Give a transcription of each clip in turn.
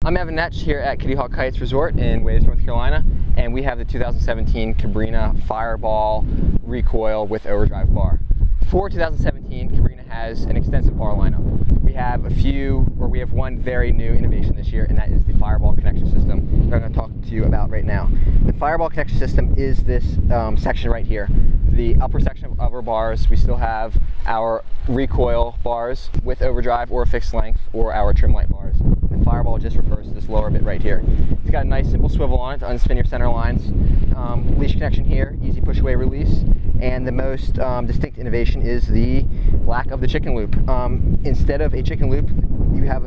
I'm Evan Netsch here at Kitty Hawk Kites Resort in Waves, North Carolina, and we have the 2017 Cabrinha Fireball Recoil with Overdrive Bar. For 2017, Cabrinha has an extensive bar lineup. We have one very new innovation this year, and that is the Fireball connection system that I'm going to talk to you about right now. The Fireball connection system is this section right here. The upper section of our bars, we still have our recoil bars with overdrive or a fixed length, or our trim light bars. The Fireball just refers to this lower bit right here. It's got a nice simple swivel on it to unspin your center lines. Leash connection here, easy push away release. And the most distinct innovation is the lack of the chicken loop. Instead of a chicken loop, you have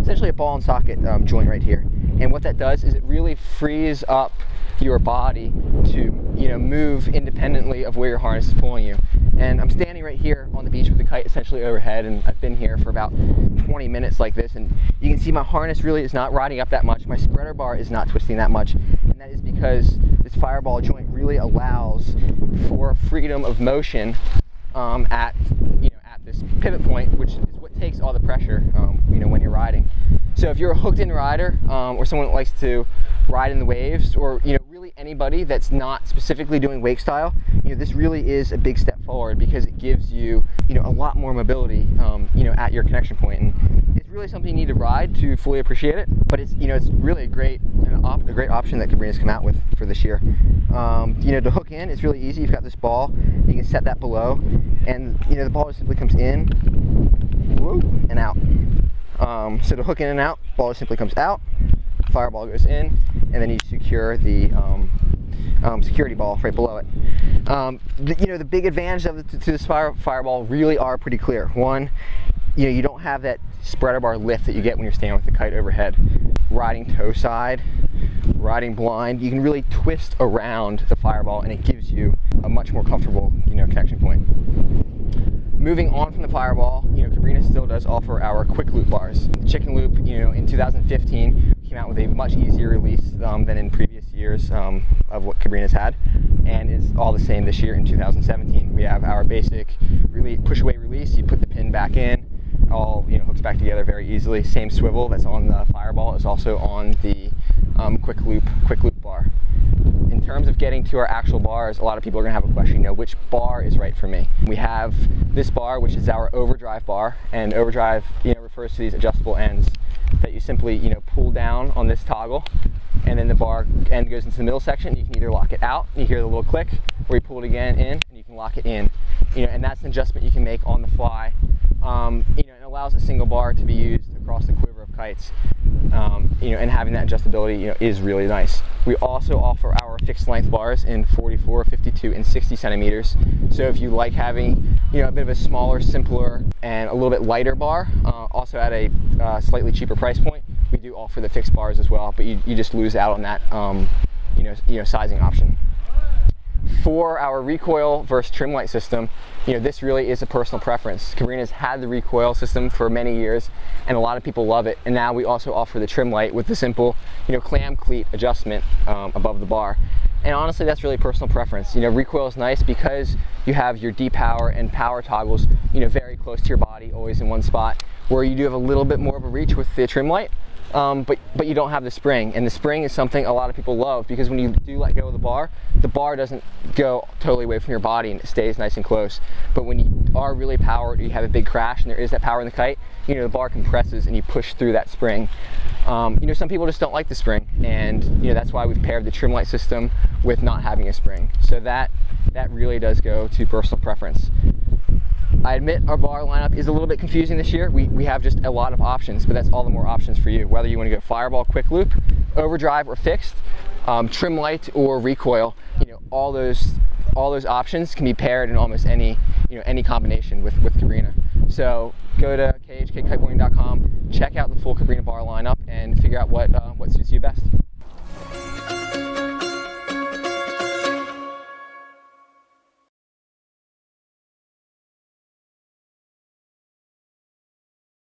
essentially a ball and socket joint right here. And what that does is it really frees up your body to move independently of where your harness is pulling you. And I'm standing right here on the beach with the kite essentially overhead, and I've been here for about 20 minutes like this, and you can see my harness really is not riding up that much. My spreader bar is not twisting that much, and that is because this Fireball joint really allows for freedom of motion at this pivot point, which is what takes all the pressure when you're riding. So if you're a hooked-in rider or someone that likes to ride in the waves, or really anybody that's not specifically doing wake style, this really is a big step forward, because it gives you a lot more mobility at your connection point. And it's really something you need to ride to fully appreciate it, but it's it's really a great option that Cabrinha's come out with for this year. To hook in, it's really easy. You've got this ball, you can set that below, and the ball simply comes in, whoa, and out. So to hook in and out, ball simply comes out, Fireball goes in, and then you secure the security ball right below it. The big advantage to this Fireball really are pretty clear. One, you don't have that spreader bar lift that you get when you're standing with the kite overhead. Riding toe side, riding blind, you can really twist around the Fireball, and it gives you a much more comfortable connection point. Moving on from the Fireball, Cabrinha still does offer our quick loop bars. The chicken loop, in 2015, came out with a much easier release than in previous years of what Cabrinha's had, and it's all the same this year in 2017. We have our basic push away release. You put the pin back in, all hooks back together very easily. Same swivel that's on the Fireball is also on the quick loop bar. In terms of getting to our actual bars, a lot of people are going to have a question, which bar is right for me? We have this bar, which is our Overdrive bar, and Overdrive refers to these adjustable ends that you simply pull down on this toggle, and then the bar end goes into the middle section. You can either lock it out, you hear the little click, or you pull it again in, and you can lock it in. And that's an adjustment you can make on the fly. It allows a single bar to be used across the quiver of kites. And having that adjustability is really nice. We also offer our fixed length bars in 44, 52, and 60 centimeters. So if you like having a bit of a smaller, simpler, and a little bit lighter bar, also at a slightly cheaper price point, we do offer the fixed bars as well, but you just lose out on that sizing option. For our recoil versus trim light system, this really is a personal preference. Cabrinha's had the recoil system for many years, and a lot of people love it. And now we also offer the trim light with the simple, clam cleat adjustment above the bar. And honestly, that's really personal preference. Recoil is nice because you have your D-power and power toggles, very close to your body, always in one spot, where you do have a little bit more of a reach with the trim light. But you don't have the spring, and the spring is something a lot of people love, because when you do let go of the bar doesn't go totally away from your body and it stays nice and close. But when you are really powered, you have a big crash and there is that power in the kite, the bar compresses and you push through that spring. Some people just don't like the spring, and that's why we've paired the trim light system with not having a spring. So that really does go to personal preference. I admit our bar lineup is a little bit confusing this year. We have just a lot of options, but that's all the more options for you. Whether you want to go Fireball, quick loop, overdrive, or fixed, trim light, or recoil, all those options can be paired in almost any combination with Cabrinha. So go to khkiteboarding.com, check out the full Cabrinha bar lineup, and figure out what suits you best.